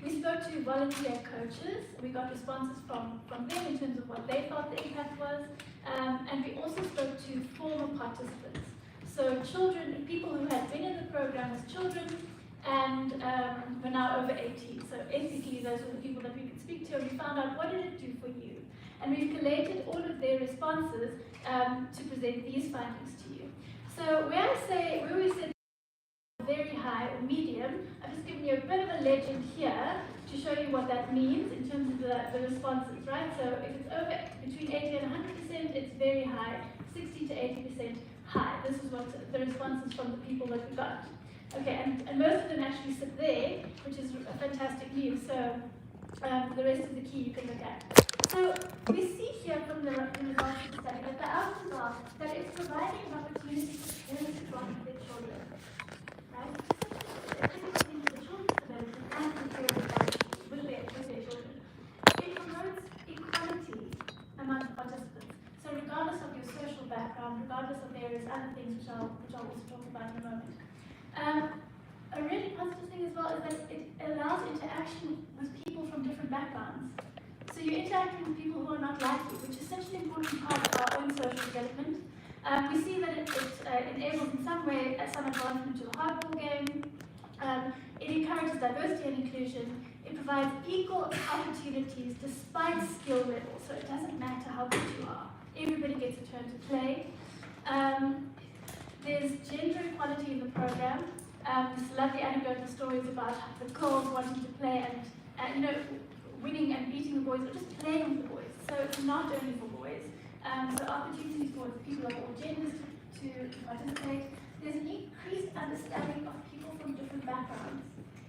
We spoke to volunteer coaches. We got responses from them in terms of what they thought the impact was. And we also spoke to former participants. So children, people who had been in the program as children and were now over 18. So ethically, those were the people that we could speak to, and we found out what did it do for you. And we've collated all of their responses to present these findings to you. So where we said very high or medium, I've just given you a bit of a legend here to show you what that means in terms of the responses, right? So if it's over between 80 and 100%, it's very high. 60 to 80% high. This is what the responses from the people that we got. Okay, and most of them actually sit there, which is fantastic news. So the rest of the key you can look at. So we see here from the results of the study that the outcomes are that it's providing an opportunity for parents to bond with their children. Right? It's a thing for the children's development and for parents with their children. It promotes equality among participants. So regardless of your social background, regardless of various other things which I'll also talk about in a moment. A really positive thing as well is that it allows interaction with people from different backgrounds. So you're interacting with people who are not like you, which is such an important part of our own social development. We see that it enables in some way some advancement to the hardball game. It encourages diversity and inclusion. It provides equal opportunities despite skill levels. So it doesn't matter how good you are. Everybody gets a turn to play. There's gender equality in the program. This lovely anecdotal stories about the girls wanting to play and winning and beating the boys, or just playing with the boys. So it's not only for boys. So opportunities for people of all genders to participate. There's an increased understanding of people from different backgrounds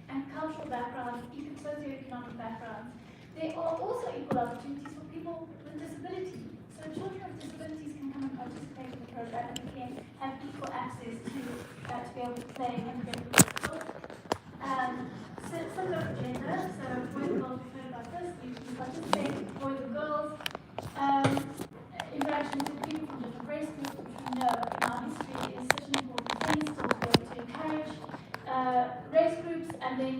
and cultural backgrounds, even socioeconomic backgrounds. There are also equal opportunities for people with disability. So children with disabilities can come and participate in the program and again have equal access to be able to play and develop their skills. So similar to gender, so boys and girls, we've heard about this, you participate, boys and girls. Interactions with people from different race groups, which we know in our history is such an important thing, still to be able to encourage race groups. And then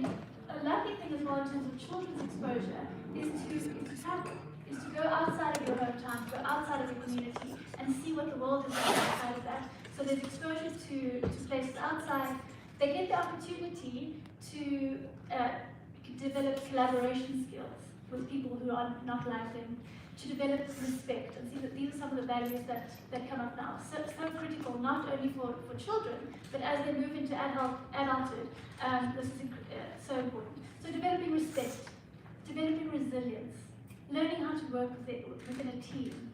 a lovely thing as well in terms of children's exposure is to travel, is to go outside of your hometown, to go outside of your community and see what the world is like outside of that. So there's exposure to places outside. They get the opportunity to develop collaboration skills with people who are not like them, to develop respect, and see that these are some of the values that come up now. So critical, not only for children, but as they move into adulthood, this is so important. So developing respect, developing resilience, learning how to work within a team,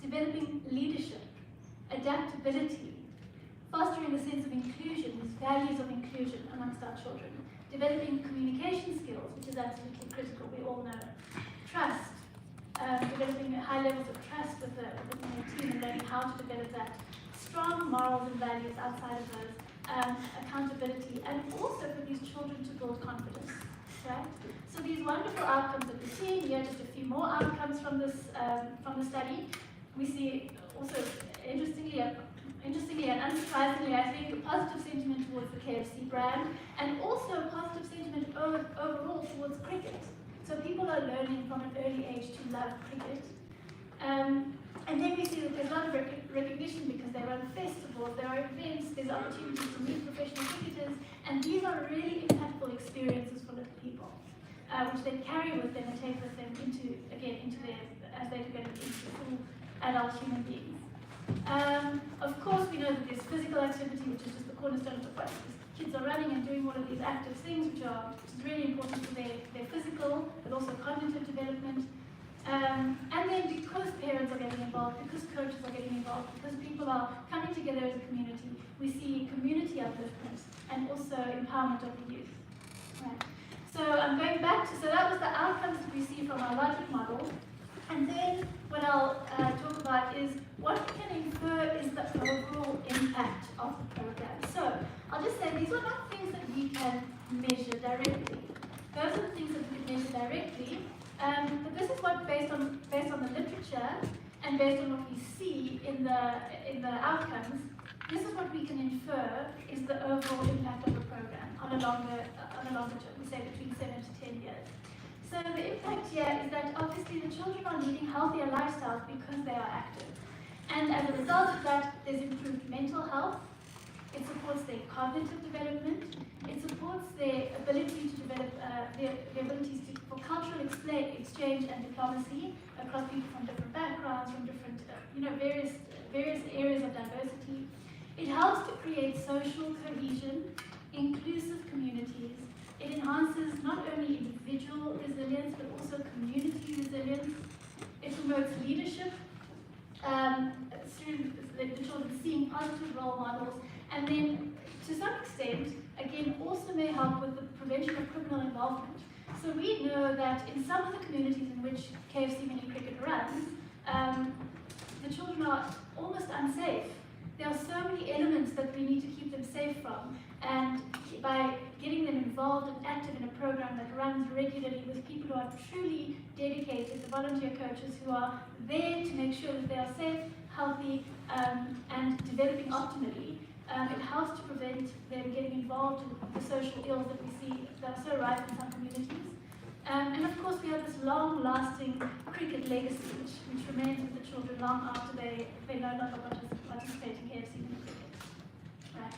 developing leadership, adaptability, fostering the sense of inclusion, these values of inclusion amongst our children, developing communication skills, which is absolutely critical, we all know, trust, developing high levels of trust within a team and learning how to develop that, strong morals and values outside of those, accountability, and also for these children to build confidence, right? So these wonderful outcomes that we're seeing here, just a few more outcomes from the study. We see also, interestingly and unsurprisingly, I think, a positive sentiment towards the KFC brand, and also a positive sentiment overall towards cricket. So people are learning from an early age to love cricket. And then we see that there's a lot of recognition because they run festivals, there are events, there's opportunities to meet professional cricketers, and these are really impactful experiences for little people, which they carry with them and take with them into as they develop into full adult human beings. Of course, we know that there's physical activity, which is just the cornerstone of the process. Kids are running and doing all of these active things, which is really important for their physical, but also cognitive development. And then because parents are getting involved, because coaches are getting involved, because people are coming together as a community, we see community upliftment and also empowerment of the youth. Right. So I'm going back to, so that was the outcomes that we see from our logic model. And then what I'll talk about is what we can infer is the overall impact of the program. So I'll just say these are not things that we can measure directly. Those are the things that we can measure directly. But this is what, based on the literature and based on what we see in the outcomes, this is what we can infer is the overall impact of the program. on a longer term, we say between 7 to 10 years. So the impact here is that obviously the children are leading healthier lifestyles because they are active. And as a result of that, there's improved mental health, it supports their cognitive development, it supports their ability to develop their abilities for cultural exchange and diplomacy across people from different backgrounds, from different, various areas of diversity. It helps to create social cohesion, inclusive communities. It enhances not only individual resilience, but also community resilience. It promotes leadership through the children seeing positive role models, and then to some extent, again, also may help with the prevention of criminal involvement. So we know that in some of the communities in which KFC Mini Cricket runs, the children are almost unsafe. There are so many elements that we need to keep them safe from, and by getting them involved and active in a program that runs regularly with people who are truly dedicated, the volunteer coaches who are there to make sure that they are safe, healthy, and developing optimally, it helps to prevent them getting involved in the social ills that we see that are so rife in some communities. And of course, we have this long-lasting cricket legacy, which remains with the children long after they no longer participate in KFC Mini Cricket. Right.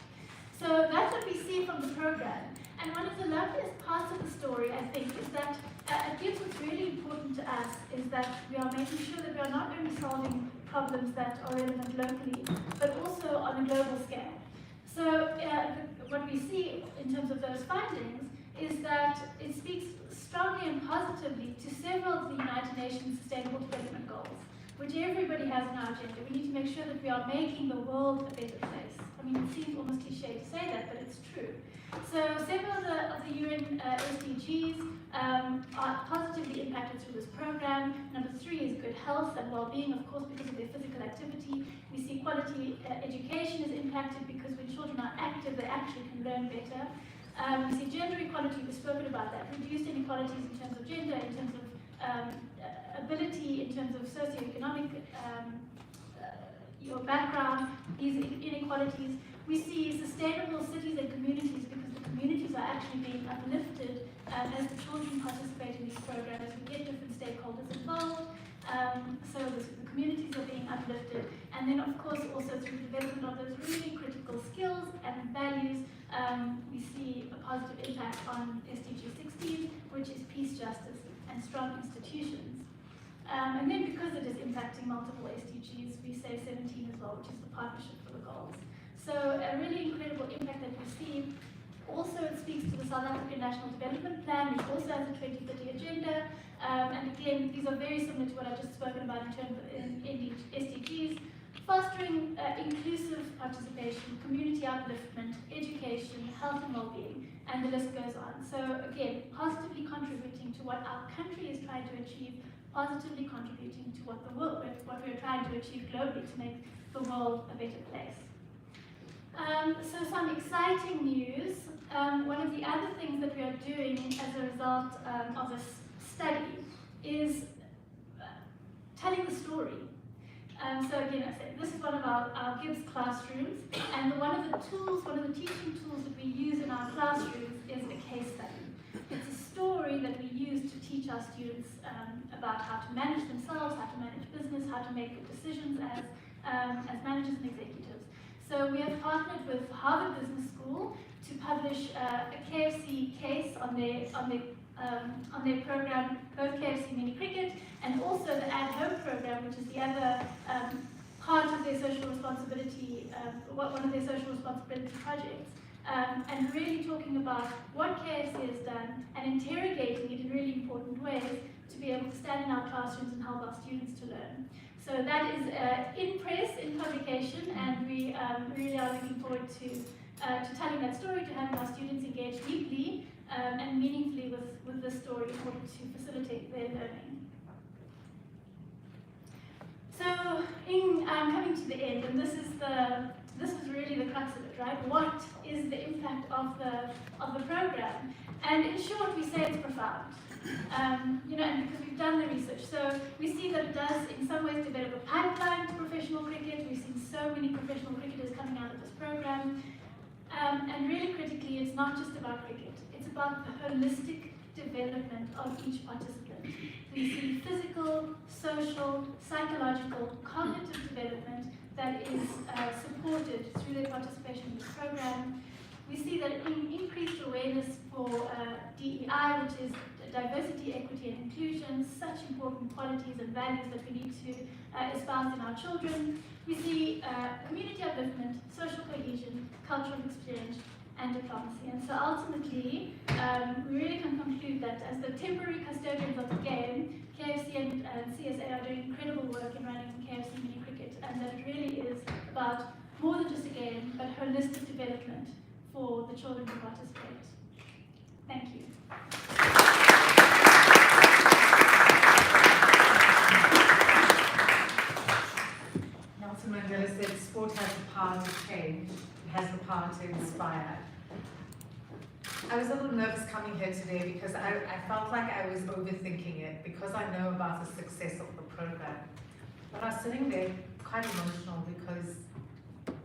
So that's what we see from the program. And one of the loveliest parts of the story, I think, is that again, what's really important to us is that we are making sure that we are not only solving problems that are relevant locally, but also on a global scale. So what we see in terms of those findings is that it speaks strongly and positively to several of the United Nations Sustainable Development Goals, which everybody has in our agenda. We need to make sure that we are making the world a better place. I mean, it seems almost cliche to say that, but it's true. So several of the UN SDGs are positively impacted through this program. Number 3 is good health and well-being, of course, because of their physical activity. We see quality education is impacted because when children are active, they actually can learn better. We see gender equality, we've spoken about that, reduced inequalities in terms of gender, in terms of ability, in terms of socioeconomic your background, these inequalities. We see sustainable cities and communities because the communities are actually being uplifted as the children participate in these programs. We get different stakeholders involved, so the communities are being uplifted. And then, of course, also through the development of those really critical skills and values, we see a positive impact on SDG 16, which is peace, justice, and strong institutions. And then because it is impacting multiple SDGs, we say 17 as well, which is the partnership for the goals. So a really incredible impact that we see. Also, it speaks to the South African National Development Plan, which also has a 2030 agenda. And again, these are very similar to what I've just spoken about in terms of SDGs. Fostering inclusive participation, community upliftment, education, health and well-being, and the list goes on. So again, positively contributing to what our country is trying to achieve, positively contributing to what we're trying to achieve globally to make the world a better place. So some exciting news. One of the other things that we are doing as a result of this study is telling the story. So again, I said, this is one of our Gibbs classrooms, and one of the teaching tools that we use in our classrooms is a case study. It's a story that we use to teach our students about how to manage themselves, how to manage business, how to make good decisions as managers and executives. So we have partnered with Harvard Business School to publish a KFC case on their program, both KFC Mini Cricket and also the At Home program, which is the other part of their social responsibility, one of their social responsibility projects. And really talking about what KFC has done and interrogating it in really important ways to be able to stand in our classrooms and help our students to learn. So that is in press, in publication, and we really are looking forward to telling that story, to having our students engage deeply and meaningfully with this story in order to facilitate their learning. So in coming to the end, and this is really the crux of it, right? What is the impact of the program? And in short, we say it's profound. And because we've done the research, so we see that it does in some ways develop a pipeline to professional cricket. We've seen so many professional cricketers coming out of this program. And really critically, it's not just about cricket, it's about the holistic development of each participant. So you see physical, social, psychological, cognitive development that is supported through their participation in this program. We see that increased awareness for DEI, which is diversity, equity, and inclusion, such important qualities and values that we need to espouse in our children. We see community upliftment, social cohesion, cultural exchange, and diplomacy. And so ultimately, we really can conclude that as the temporary custodians of the game, KFC and CSA are doing incredible work in running KFC mini cricket, and that it really is about more than just a game, but holistic development for the children who participate. Thank you. Nelson Mandela said, sport has the power to change, it has the power to inspire. I was a little nervous coming here today because I felt like I was overthinking it because I know about the success of the program. But I was sitting there quite emotional because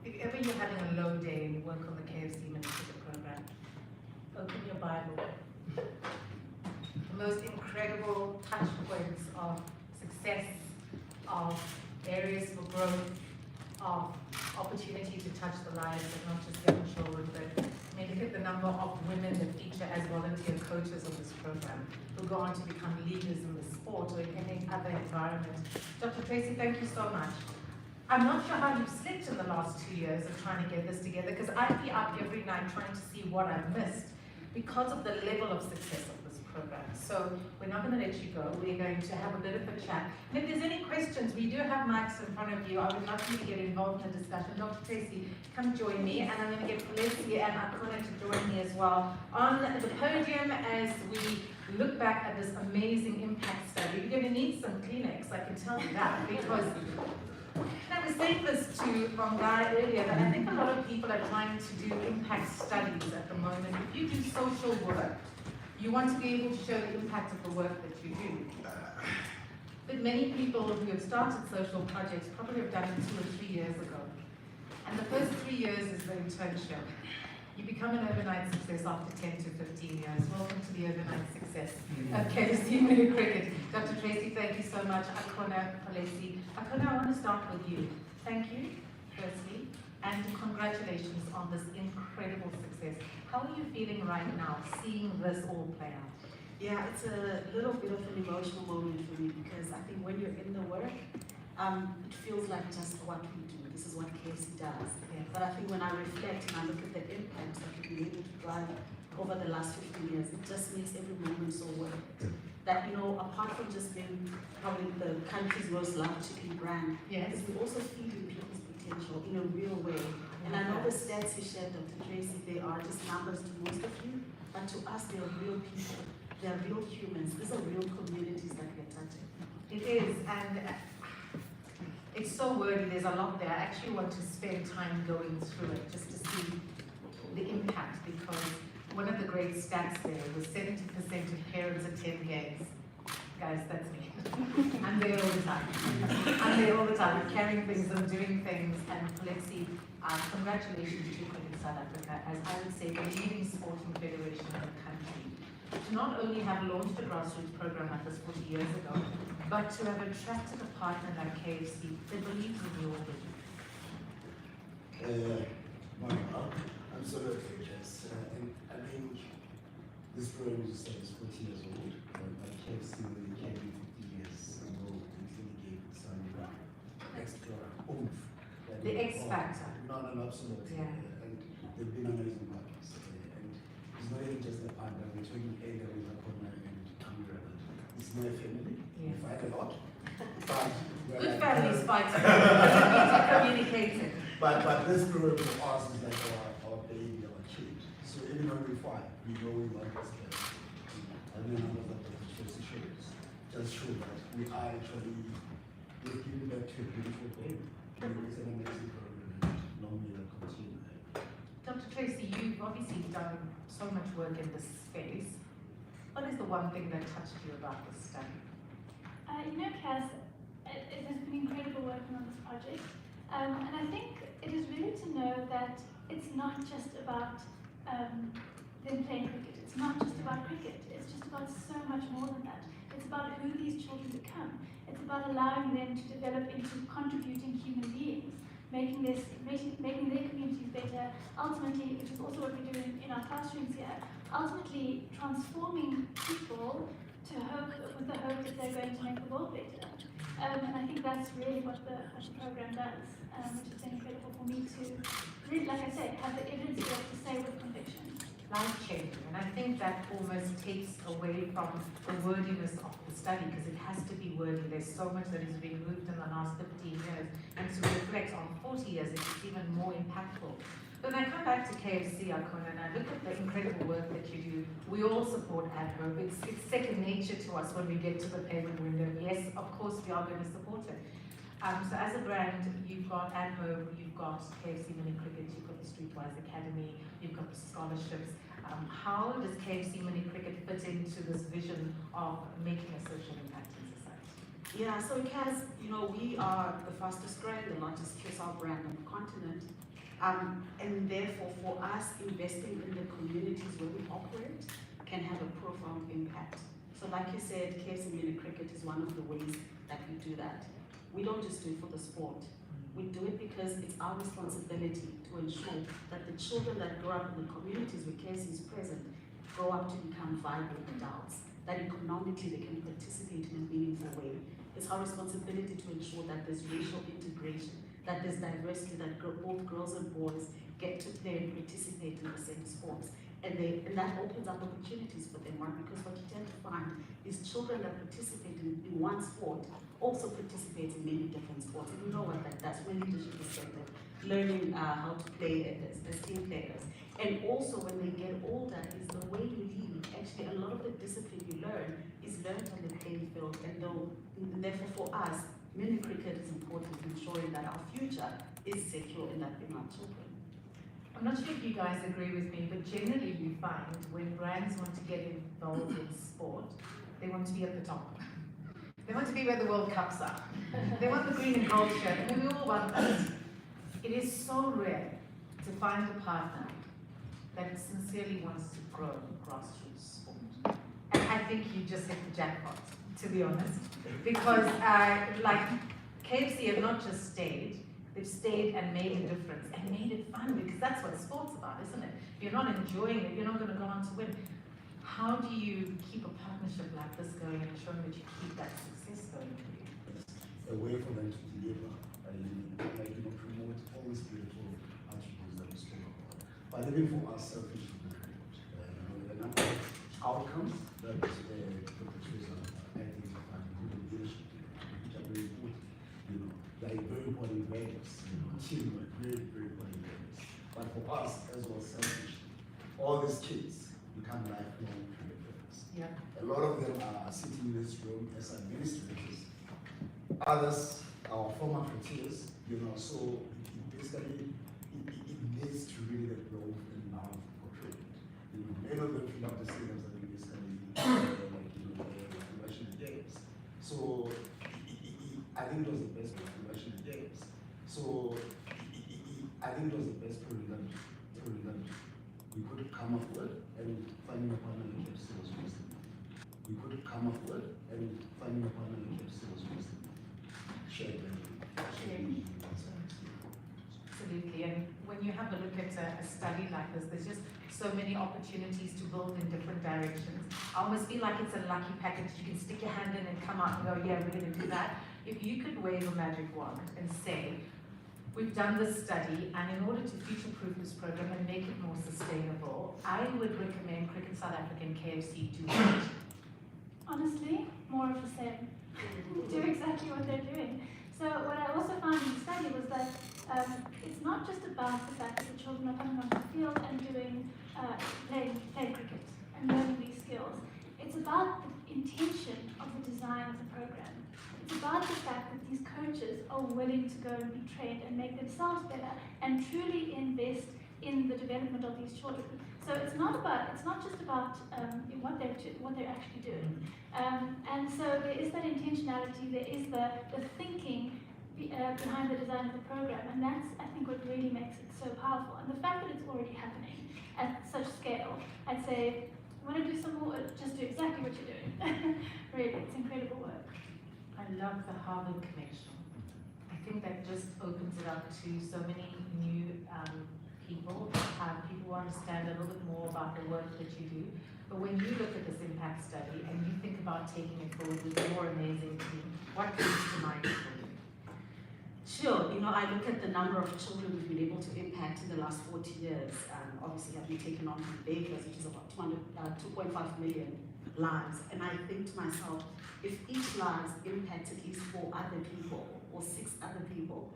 if ever you're having a low day and you work on the KFC Mini Cricket program, open your Bible. The most incredible touch points of success, of areas for growth, of opportunity to touch the lives of not just young children, but I mean, look at the number of women that feature as volunteer coaches of this program who go on to become leaders in the sport or in any other environment. Dr. Tracy, thank you so much. I'm not sure how you've slept in the last 2 years of trying to get this together, because I'd be up every night trying to see what I've missed because of the level of success of this program. So we're not going to let you go. We're going to have a bit of a chat. And if there's any questions, we do have mics in front of you. I would love for you to get involved in the discussion. Dr. Tracy, come join me, and I'm going to get Felicity and Akona to join me as well on the podium as we look back at this amazing impact study. You're going to need some Kleenex, I can tell you that, because I was saying this to Rongai earlier, that I think a lot of people are trying to do impact studies at the moment. If you do social work, you want to be able to show the impact of the work that you do. But many people who have started social projects probably have done it 2 or 3 years ago. And the first 3 years is the internship. You become an overnight success after 10 to 15 years. Welcome to the overnight success of KFC Mini Cricket. Dr. Tracy, thank you so much. Akona, Felicity. Akona, I want to start with you. Thank you, firstly, and congratulations on this incredible success. How are you feeling right now, seeing this all play out? Yeah, it's a little bit of an emotional moment for me because I think when you're in the work, it feels like just what we do. This is what KFC does. Yeah. But I think when I reflect and I look at the impact that we've been able to drive over the last 15 years, it just makes every moment so worth it. That, you know, apart from just being probably the country's most loved chicken brand, Yes. is we also feed in people's potential in a real way. And I know the stats you shared, Dr. Tracy, they are just numbers to most of you, but to us, they are real people. They are real humans. These are real communities that we're touching. It is, and it's so wordy, there's a lot there. I actually want to spend time going through it just to see the impact, because one of the great stats there was 70% of parents attend games. Guys, that's me. I'm there all the time. I'm there all the time, carrying things and doing things. And Felicity, congratulations to Cricket South Africa, as I would say, the leading sporting federation in the country, to not only have launched a grassroots program like this 40 years ago, but to have attracted a partner like KFC that believes in your vision. Absolutely, Jess. And I think this program, you said, is 40 years old, but KFC really came in 50 years ago and really gave it some extra oomph. The X factor. No, absolutely. Yeah. And they've been amazing partners. And it's not even just a partner, we're talking earlier with Akona and Kamira. It's my family. Yeah. We fight a lot. But we're Good like, families fight. Communicated. But this program for us is like our baby, our kid. So even when we fight, we know we want this best. And then all of that shows just show that we are actually giving back to a beautiful baby. It's an amazing program, and long may that continue. Dr. Tracy, you've obviously done so much work in this space. What is the one thing that touched you about this study? You know, Cass, it has been incredible working on this project. And I think it is really to know that it's not just about them playing cricket. It's not just about cricket. It's just about so much more than that. It's about who these children become. It's about allowing them to develop into contributing human beings, making their communities better, ultimately, which is also what we're doing in our classrooms here, ultimately transforming people with the hope that they're going to make the world better. And I think that's really what the program does, which has been incredible for me to, really, like I said, have the evidence to say with conviction. Life-changing, and I think that almost takes away from the wordiness of the study, because it has to be wordy. There's so much that has been moved in the last 15 years, and to reflect on 40 years, it's even more impactful. But when I come back to KFC, Akona, and I look at the incredible work that you do, we all support AdHope. It's second nature to us when we get to the payment window. Yes, of course, we are going to support it. So as a brand, you've got AdHope, you've got KFC Mini Cricket, you've got the Streetwise Academy, you've got the scholarships. How does KFC Mini Cricket fit into this vision of making a social impact in society? Yeah, so it has, we are the fastest growing, the largest QSR brand on the continent. And therefore, for us, investing in the communities where we operate can have a profound impact. So like you said, KFC Mini Cricket is one of the ways that we do that. We don't just do it for the sport. We do it because it's our responsibility to ensure that the children that grow up in the communities where KFC is present grow up to become vibrant adults, that economically they can participate in a meaningful way. It's our responsibility to ensure that there's racial integration, that there's diversity, that both girls and boys get to play and participate in the same sports. And that opens up opportunities for them, because what you tend to find is children that participate in one sport also participate in many different sports. And you know what that does from a leadership perspective, learning how to play as team players. And also when they get older is the way you lead. Actually, a lot of the discipline you learn is learned on the playing field. And therefore for us, mini cricket is important in ensuring that our future is secure in that being our children. I'm not sure if you guys agree with me, but generally you find when brands want to get involved in sport, they want to be at the top. They want to be where the World Cups are. They want the green and gold shirt, and we all want that. It is so rare to find a partner that sincerely wants to grow grassroots sport. And I think you just hit the jackpot, to be honest. Because like KFC have not just stayed, they've stayed and made a difference and made it fun, because that's what sport's about, isn't it? If you're not enjoying it, you're not going to go on to win. How do you keep a partnership like this going and ensuring that you keep that success going for you? A way for them to deliver, promote all the spiritual attributes that we spoke about. But even for us, selfish, the number of outcomes that Dr. Teresa identified, including leadership, which are very important. Like very important values, teamwork, very, very important values. But for us, as well as selfish, all these kids become lifelong cricketers. Yeah. A lot of them are sitting in this room as administrators. Others are former critics, so basically it needs to really the growth and love for cricket. Many of them fill up the stadiums that we basically the Russian games. So I think it was the best Russian games. So I think it was the best program we could come up with, and finding a partner in KFC was wisdom. We could come up with, and finding a partner in KFC was wisdom. Shared value. Absolutely, and when you have a look at a study like this, there's just so many opportunities to build in different directions. I almost feel like it's a lucky package. You can stick your hand in and come out and go, yeah, we're going to do that. If you could wave a magic wand and say, we've done this study, and in order to future-proof this program and make it more sustainable, I would recommend Cricket South Africa and KFC do that. Honestly, more of the same. Do exactly what they're doing. So what I also found in the study was that it's not just about the fact that the children are coming onto the field and doing playing cricket and learning these skills. It's about the intention of the design of the program. It's about the fact that these coaches are willing to go and be trained and make themselves better and truly invest in the development of these children. So it's not just about what they're actually doing. And so there is that intentionality, there is the thinking behind the design of the program, and that's, I think, what really makes it so powerful. And the fact that it's already happening at such scale, I'd say, want to do some more, just do exactly what you're doing. Really, it's incredible work. I love the Harvard connection. I think that just opens it up to so many new people, people who understand a little bit more about the work that you do. But when you look at this impact study and you think about taking it forward with your amazing team, what comes to mind for you? Sure, I look at the number of children we've been able to impact in the last 40 years. Obviously, have been taken on from daycares, which is about 2.5 million lives. And I think to myself, if each life impacts at least 4 other people or 6 other people,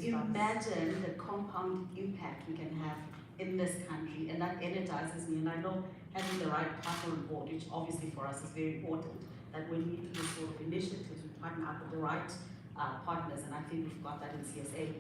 imagine the compound impact we can have in this country, and that energizes me. And I know having the right partner on board, which obviously for us is very important, that when we do this sort of initiatives, we partner up with the right partners, and I think we've got that in CSA.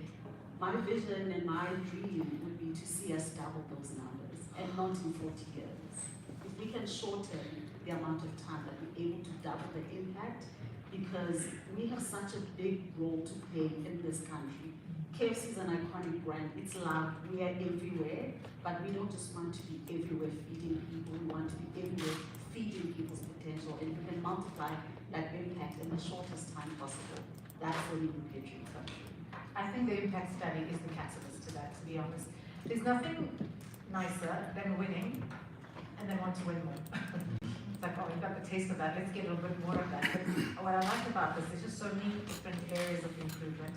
My vision and my dream would be to see us double those numbers, and not in 40 years. If we can shorten the amount of time that we're able to double the impact, because we have such a big role to play in this country. KFC is an iconic brand, it's loved, we are everywhere, but we don't just want to be everywhere feeding people, we want to be everywhere feeding people's potential, and if we can multiply that impact in the shortest time possible, that's when we will get you country. I think the impact study is the catalyst to that, to be honest. There's nothing nicer than winning and then want to win more. It's like, oh, we've got the taste of that, let's get a little bit more of that. But what I like about this, there's just so many different areas of improvement.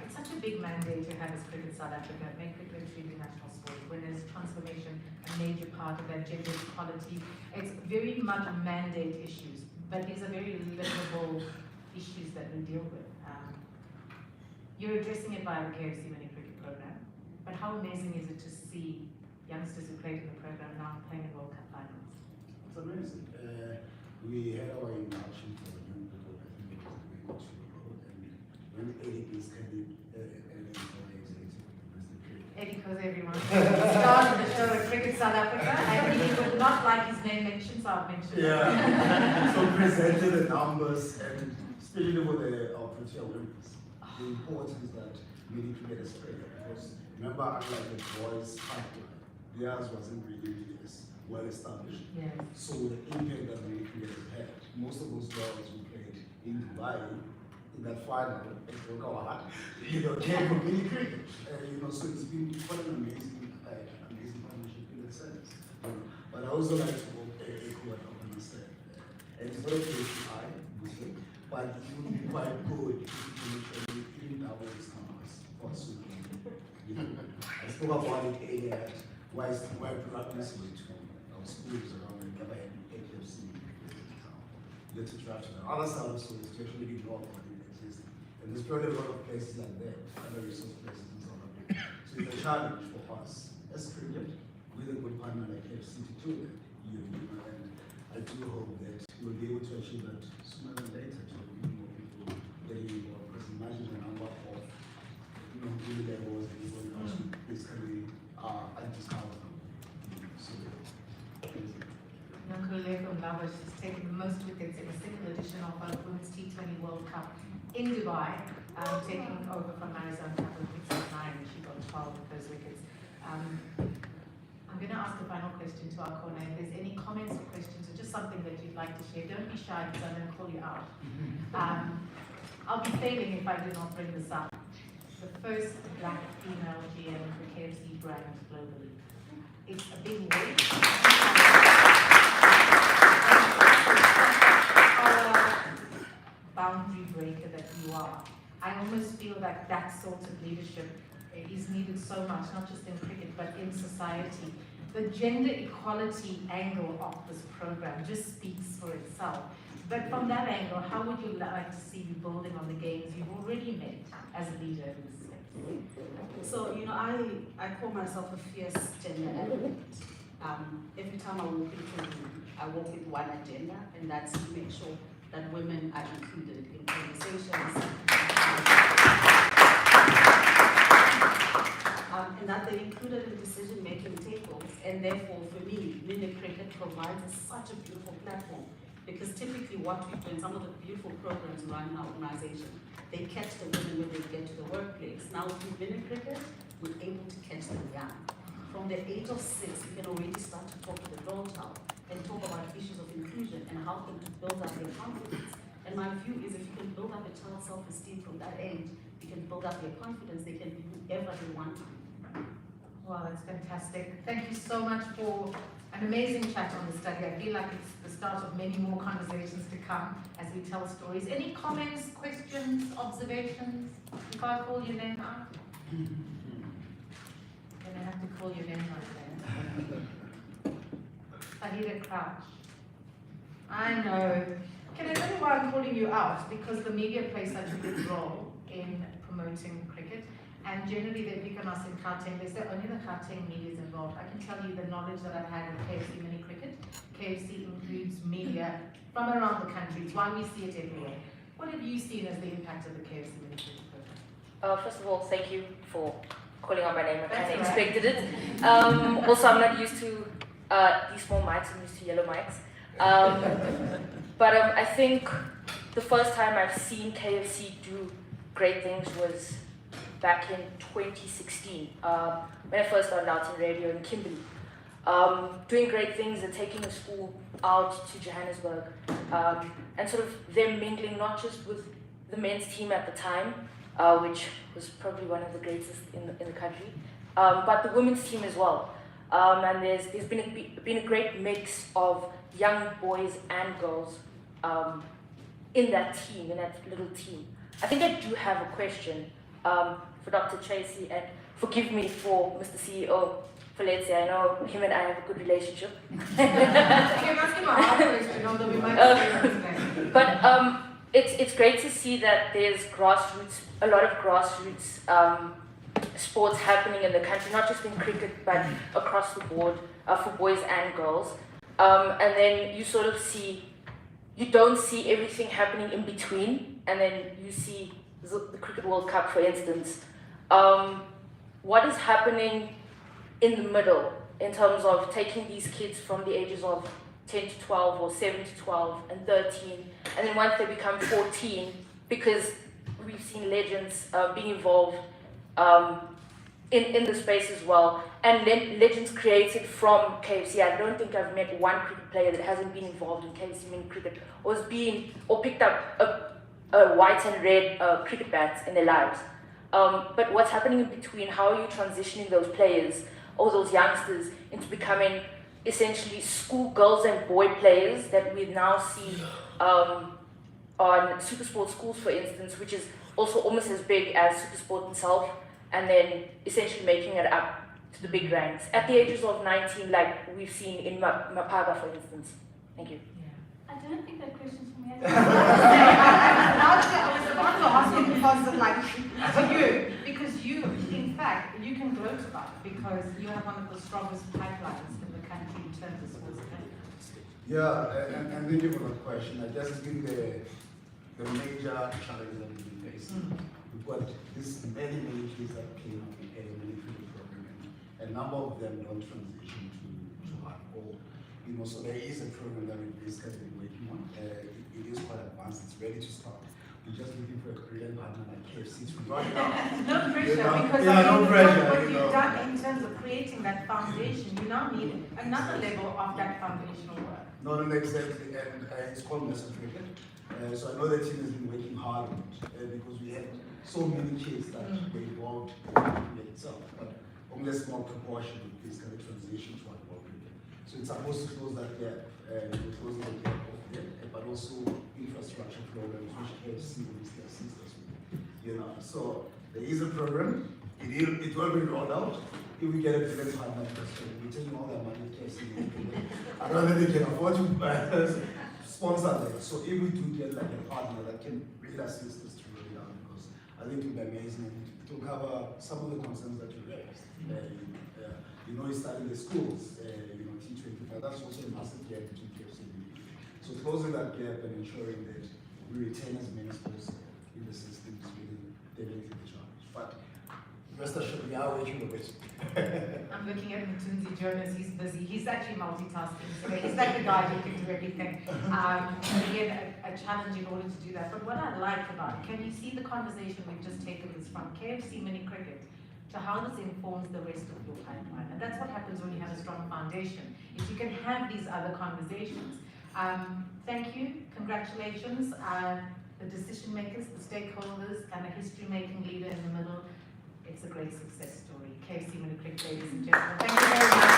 It's such a big mandate to have as Cricket South Africa, make cricket a truly national sport. When there's transformation, a major part of that, gender equality, it's very much mandate issues, but these are very livable issues that we deal with. You're addressing it via the KFC Mini Cricket program, but how amazing is it to see youngsters who played in the program now playing in World Cup finals? It's amazing. We had our induction for young people, I think it was a week or 2 ago, and when Eddie is Eddie Because everyone started the show at Cricket South Africa, and he would not like his name mentioned, so I'll mention it. Yeah, so presented the numbers, and especially with the Protea Olympics, the importance that we need to get a straight, because remember, unlike the boys' pipeline, theirs wasn't really as well established. Yes. So the impact that we created had, most of those girls who played in Dubai, in that final, came from mini cricket. So it's been quite an amazing partnership in that sense. But I also like to echo what I understand. And it's not a case to but it would be quite good if you make sure you even double these numbers for us. I spoke about it earlier, why practice went to our schools around and never had KFC. You get to travel to the other side of schools to actually be involved in it exists. And there's probably a lot of places like that, other resource places in South Africa. So it's a challenge for us as cricket, with a good partner like KFC to do that. And I do hope that we'll be able to achieve that sooner than later to more people getting involved. Because imagine the number of new levels and people who basically are undiscovered. So, Nonkululeko Mlaba has taken the most wickets in a single edition of our Women's T20 World Cup in Dubai, taking over from Arizona a couple of weeks at 9, and she got 12 of those wickets. I'm going to ask a final question to our corner. If there's any comments or questions or just something that you'd like to share, don't be shy because I'm going to call you out. I'll be failing if I do not bring this up. The first black female GM of the KFC brand globally. It's a big weight. Boundary breaker that you are. I almost feel like that sort of leadership is needed so much, not just in cricket, but in society. The gender equality angle of this program just speaks for itself. But from that angle, how would you like to see you building on the gains you've already made as a leader in this space? So, I call myself a fierce gender advocate. Every time I walk into a room, I walk with one agenda, and that's to make sure that women are included in conversations, and that they're included in decision-making tables. And therefore, for me, mini cricket provides such a beautiful platform. Because typically what we do in some of the beautiful programs run in our organization, they catch the women when they get to the workplace. Now with women in cricket, we're able to catch them young. From the age of 6, we can already start to talk to the girl child and talk about issues of inclusion and help them to build up their confidence. And my view is if you can build up a child's self-esteem from that age, you can build up their confidence, they can be whoever they want to be. Wow, that's fantastic. Thank you so much for an amazing chat on the study. I feel like it's the start of many more conversations to come as we tell stories. Any comments, questions, observations? If I call your name out? Then I have to call your name right there. Fahida Crouch. I know. Can I tell you why I'm calling you out? Because the media plays such a big role in promoting cricket. And generally they pick on us in Gauteng. They say only the Gauteng media is involved. I can tell you the knowledge that I've had with KFC mini cricket. KFC includes media from around the country. It's why we see it everywhere. What have you seen as the impact of the KFC mini cricket program? First of all, thank you for calling out my name. I kind of That's all right. expected it. Also, I'm not used to these small mics. I'm used to yellow mics. But I think the first time I've seen KFC do great things was back in 2016, when I first started out in radio in Kimberley. Doing great things and taking a school out to Johannesburg, and sort of them mingling not just with the men's team at the time, which was probably one of the greatest in the country, but the women's team as well. And there's been a great mix of young boys and girls in that team, in that little team. I think I do have a question for Dr. Tracy, and forgive me for Mr. CEO, Felicia. I know him and I have a good relationship. You can ask him a hard question, although we might But it's great to see that there's a lot of grassroots sports happening in the country, not just in cricket, but across the board for boys and girls. And then you sort of you don't see everything happening in between, and then you see the Cricket World Cup, for instance. What is happening in the middle in terms of taking these kids from the ages of 10 to 12 or 7 to 12 and 13, and then once they become 14, because we've seen legends being involved in the space as well, and legends created from KFC. I don't think I've met one cricket player that hasn't been involved in KFC mini cricket or picked up a white and red cricket bats in their lives. But what's happening in between? How are you transitioning those players or those youngsters into becoming essentially school girls and boy players that we now see on Supersport schools, for instance, which is also almost as big as Supersport itself, and then essentially making it up to the big ranks at the ages of 19, like we've seen in Mapaga, for instance. Thank you. I don't think that question's for me. I was about to ask you because you, in fact, you can gloat about it because you have one of the strongest pipelines in the country in terms of sports development. Yeah, and thank you for that question. I guess it's been the major challenge that we've been facing. We've got many kids that came up in a military program, and a number of them don't transition to hardcore. So there is a program that we've basically been working on. It is quite advanced, it's ready to start. We're just looking for a brilliant partner like KFC to run it out. No pressure, because no pressure, what you've done in terms of creating that foundation, you now need another level of that foundational work. No, exactly, and it's called Massive Cricket. So I know the team has been working hard on it because we had so many kids that were involved in it itself, but only a small proportion of this kind of transition to hardcore cricket. So it's supposed to close that gap, closing the gap of that, but also infrastructure programs which KFC obviously assist us with. So there is a program, it will be rolled out. If we get a brilliant partner, we're taking all that money to KFC. I don't think they can afford to sponsor that. So if we do get like a partner that can really assist us to roll it out, because I think it will be amazing to cover some of the concerns that you raised. It's starting the schools, T20, but that's also a massive gap between KFC and BB. So closing that gap and ensuring that we retain as many schools in the system is really the challenge. But Rest assured, we are working with it. I'm looking at Mtunzi Jonas, he's busy. He's actually multitasking, so he's like the guy who can do everything. Again, a challenge in order to do that. But what I like about it, can you see the conversation we've just taken is from KFC mini cricket to how this informs the rest of your pipeline. And that's what happens when you have a strong foundation, is you can have these other conversations. Thank you, congratulations, the decision makers, the stakeholders, and a history-making leader in the middle. It's a great success story. KFC Mini Cricket, ladies and gentlemen. Thank you very much.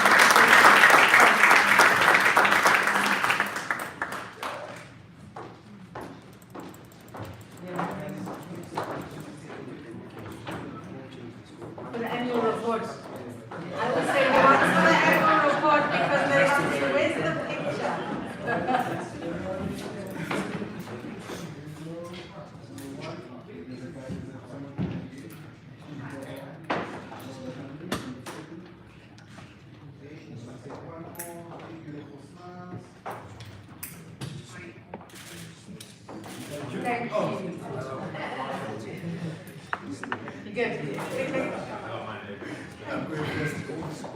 For the annual report, I would say we want for the annual report because they want to. Where's the picture? Thank you. You good?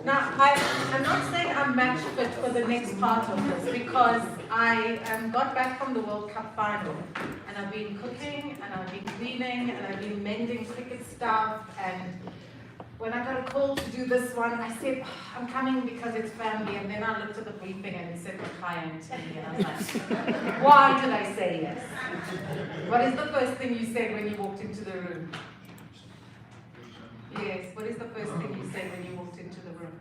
Now, I'm not saying I'm match fit for the next part of this because I got back from the World Cup final and I've been cooking and I've been cleaning and I've been mending cricket stuff, and when I got a call to do this one, I said, I'm coming because it's family, and then I looked at the briefing and it said client to me, and I was like, why did I say yes? What is the first thing you said when you walked into the room? Yes, what is the first thing you said when you walked into the room?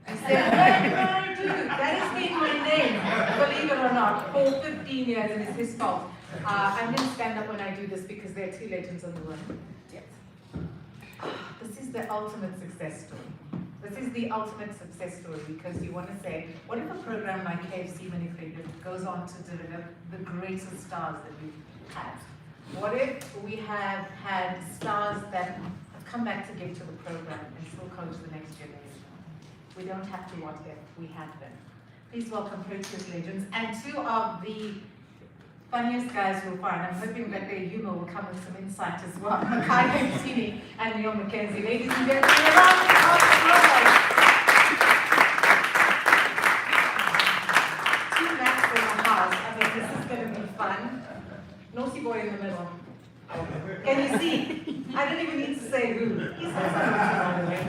I said, no, dude, that has been my name, believe it or not, for 15 years, and it's his fault. I'm going to stand up when I do this because there are two legends in the room. Yes. This is the ultimate success story. This is the ultimate success story because you want to say, what if a program like KFC Mini Cricket goes on to deliver the greatest stars that we've had? What if we have had stars that have come back to give to the program and still coach the next generation? We don't have to what if, we have them. Please welcome Proteas legends and two of the funniest guys you'll find. I'm hoping that their humor will come with some insight as well. Makai Mtini and Neil Mackenzie. Ladies and gentlemen, a round of applause. Two Macs in the house. I mean, this is going to be fun. Naughty boy in the middle. Can you see? I don't even need to say who. He's not by the way.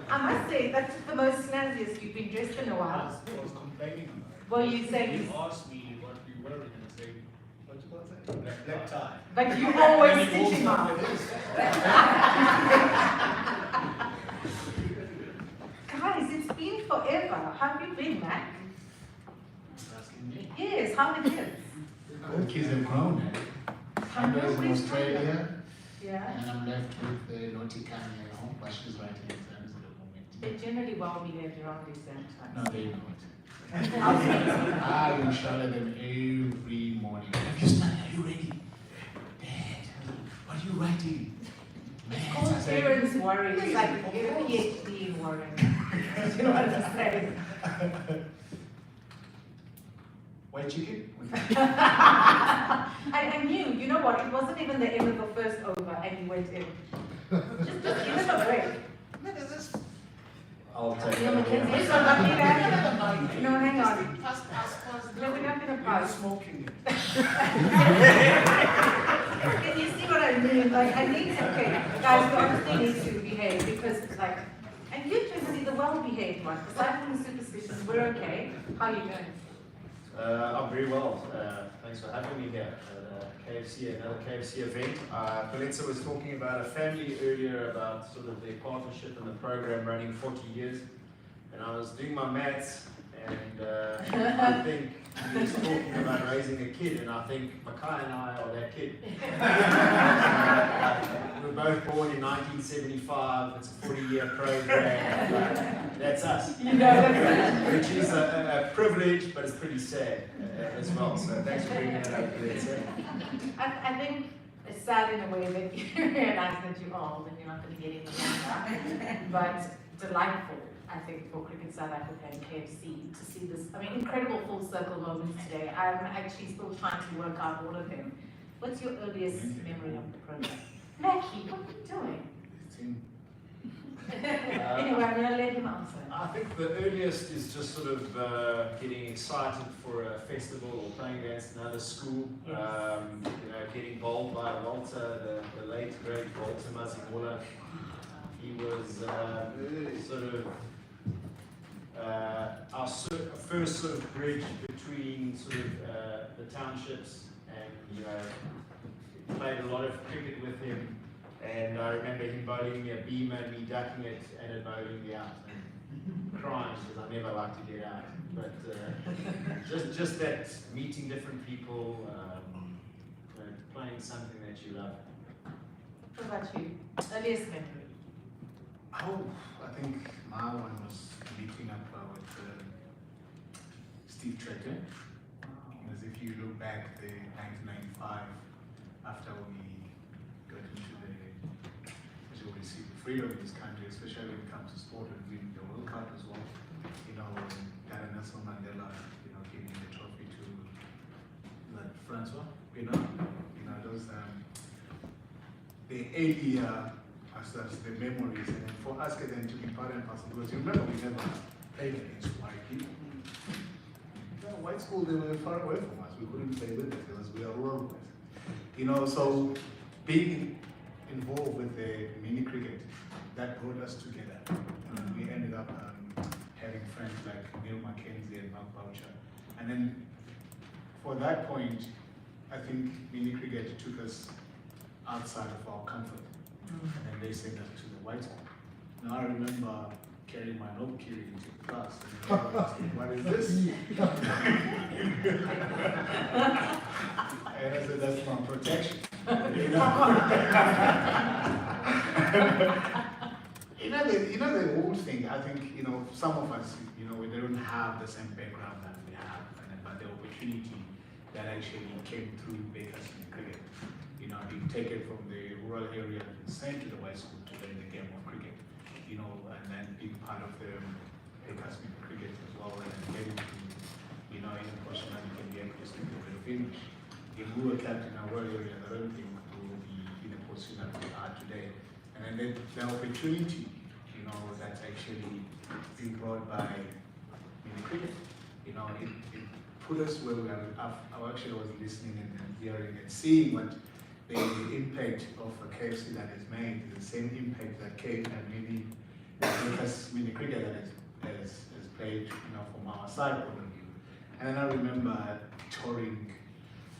I must say, that's the most snazziest you've been dressed in a while. I was complaining about it. Well, you said You asked me what we were and I said, what you want to say? Black tie. but you always stitch him up. Guys, it's been forever. How have you been, Mac? Asking me. Yes, how are the kids? The kids have grown now. Sandra is in Australia, Yeah. and I'm left with the naughty Kanye at home, but she's writing exams at the moment. They're generally well behaved around these exam No, times. they don't. I will shout at them every morning. Have you studied? Are you ready? Dad, what are you writing? It's called parents worry. It's like you get a PhD in worrying. You know what I'm saying? White chicken? I knew, you know what, it wasn't even the end of the first over and you went in. Just give him a break. I'll take Neil Mackenzie is so lucky that. No, hang on. No, we're not going to pass. Smoking. Can you see what I mean? Like, I need to, okay, guys, we honestly need to behave because, like, and you're generally the well-behaved one. Aside from the superstitions, we're okay. How are you doing? I'm very well. Thanks for having me here at KFC, another KFC event. Valenza was talking about a family earlier about sort of their partnership and the program running 40 years. And I was doing my maths and I think he was talking about raising a kid, and I think Makai and I are that kid. We were both born in 1975. It's a 40-year program. That's us. You know, that's Which is a privilege, but it's pretty sad as well. So thanks for bringing that up, Valenza. I think it's sad in a way that you realize that you're old and you're not going to get any younger, but delightful, I think, for Cricket South Africa and KFC to see this, I mean, incredible full circle moments today. I'm actually still trying to work out all of them. What's your earliest memory of the program? Mackie, what are you doing? It's in Anyway, I'm going to let him answer. I think the earliest is just sort of getting excited for a festival or playing against another school. Yes. You know, getting bowled by Walter, the late great Walter Mazimola. He was sort of our first sort of bridge between sort of the townships, and you know, played a lot of cricket with him. And I remember him bowling me a beamer and me ducking it and it bowling me out and crying because I never liked to get out. But just that meeting different people, you know, playing something that you love. What about you? Earliest memory? Oh, I think my one was meeting up with Steve Tretter. Because if you look back, the 1995, after we got into as you receive the freedom in this country, especially when it comes to sport and winning the World Cup as well. You know, Nelson Mandela, you know, giving the trophy to Francois, you know, those the early as the memories, and then for us then to be part and parcel, because you remember we never played against white people. White school, they were far away from us. We couldn't play with it because we are rural boys. You know, so being involved with the mini cricket, that brought us together. And we ended up having friends like Neil Mackenzie and Mark Boucher. And then for that point, I think mini cricket took us outside of our comfort. And then they sent us to the white school. Now I remember carrying my note key into class and asking, what is this? And I said, that's my protection. You know the old thing, I think, you know, some of us, you know, we don't have the same background that we have, but the opportunity that actually came through Bakersfield cricket. You know, being taken from the rural area and sent to the white school to play the game of cricket. You know, and then being part of the Bakersfield cricket as well, and getting to, you know, in a position that you can be able to speak a bit of English. If we were kept in our rural area, I don't think we would be in a position that we are today. And then the opportunity, you know, that's actually being brought by cricket. You know, it put us where we are. I actually was listening and hearing and seeing what the impact of a KFC that is made, the same impact that Kate and mini cricket that has played, you know, from our side point of view. And then I remember touring,